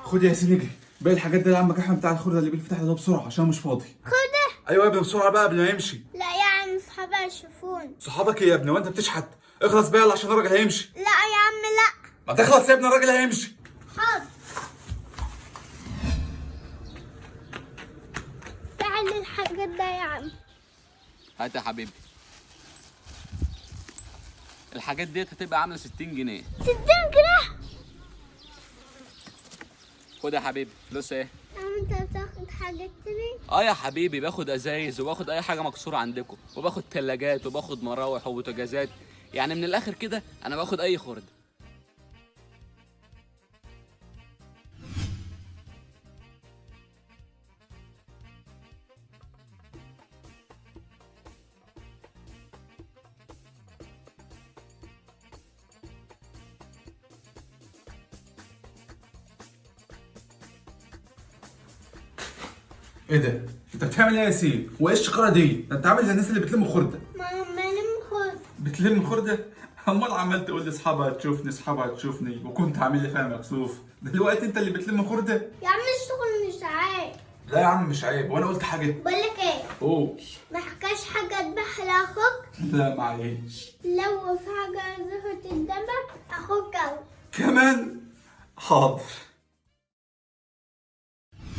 خد يا ياسين اجري باقي الحاجات دي لعمك احمد بتاع الخردة اللي بيفتح ده بسرعه عشان مش فاضي. خده. ايوه يا ابني بسرعه بقى قبل ما يمشي. لا يا عم صحابي هيشوفون. صحابك ايه يا ابني وانت بتشحت؟ اخلص بقى يلا عشان الراجل هيمشي. لا يا عم لا. ما تخلص يا ابني الراجل هيمشي. حاضر. تعال الحاجات ده يا عم. هات يا حبيبي. الحاجات ديت هتبقى عامله 60 جنيه. 60 جنيه؟ خد يا حبيبي فلوس ايه؟ يا عم انت بتاخد حاجات تاني؟ اه يا حبيبي باخد ازايز وباخد اي حاجه مكسوره عندكم وباخد ثلاجات وباخد مراوح وبوتاجازات، يعني من الاخر كده انا باخد اي خرده. ايه ده؟ انت بتعمل ايه يا ياسين؟ وايه الشقاره دي؟ ده انت عامل زي الناس اللي بتلم خرده. ما لم خد. بتلم خرده؟ امال عمال تقول لي اصحابها هتشوفني اصحابها هتشوفني وكنت عامل لي فيها مكسوف، دلوقتي انت اللي بتلم خرده؟ يا عم الشغل مش عيب. لا يا عم مش عيب وانا قلت حاجه. بقول لك ايه؟ اوه. ما حكاش حاجه تذبح لاخوك؟ لا معلش. لو في حاجه زفت الدمك اخوك اهو. كمان؟ حاضر.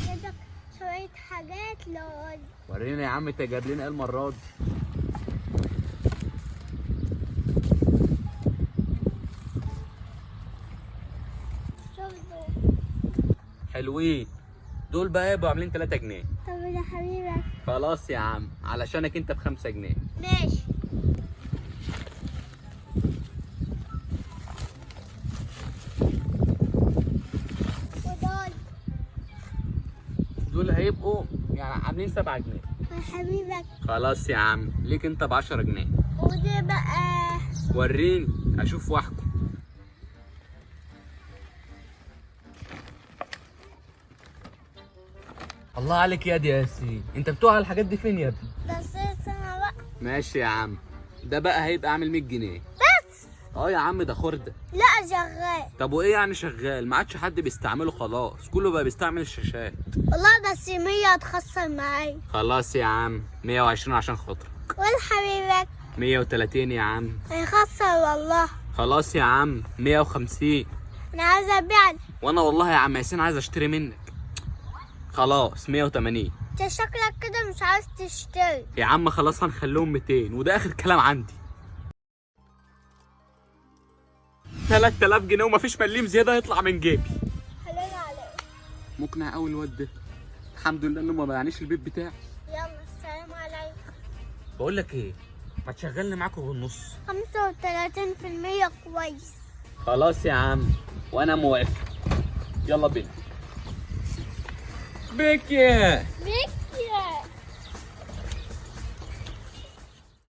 جابك شويه حاجات لول. ورينا يا عم انت جايب لنا ايه المره دي؟ شوف دول. حلوين دول بقى يبقوا عاملين 3 جنيه. طب يا حبيبك. خلاص يا عم علشانك انت ب5 جنيه. ماشي. ودول. دول هيبقوا يعني عاملين 7 جنيه. يا حبيبك. خلاص يا عم ليك انت ب10 جنيه. ودي بقى. وريني اشوف واحكم. الله عليك يا دي ياسين، انت بتوع الحاجات دي فين يا ابني؟ بس سنة بقى. ماشي يا عم، ده بقى هيبقى عامل 100 جنيه. بس. اه يا عم ده خردة. لا شغال. طب وايه يعني شغال؟ ما عادش حد بيستعمله خلاص، كله بقى بيستعمل الشاشات. والله بس 100 هتخسر معايا. خلاص يا عم 120 عشان خاطرك. والحبيبك. 130 يا عم. هيخسر والله. خلاص يا عم 150. انا عايزه ابيع. وانا والله يا عم ياسين عايز اشتري منك. خلاص 180. انت شكلك كده مش عايز تشتري. يا عم خلاص هنخليهم 200 وده اخر كلام عندي. 3000 جنيه ومفيش مليم زياده يطلع من جيبي. حلال عليك. مقنع قوي الواد ده. الحمد لله انه ما منعنيش البيت بتاعي. يلا السلام عليكم. بقول لك ايه، ما تشغلني معاكم بالنص. 35% كويس. خلاص يا عم وانا موافق. يلا بينا. بيكي مين؟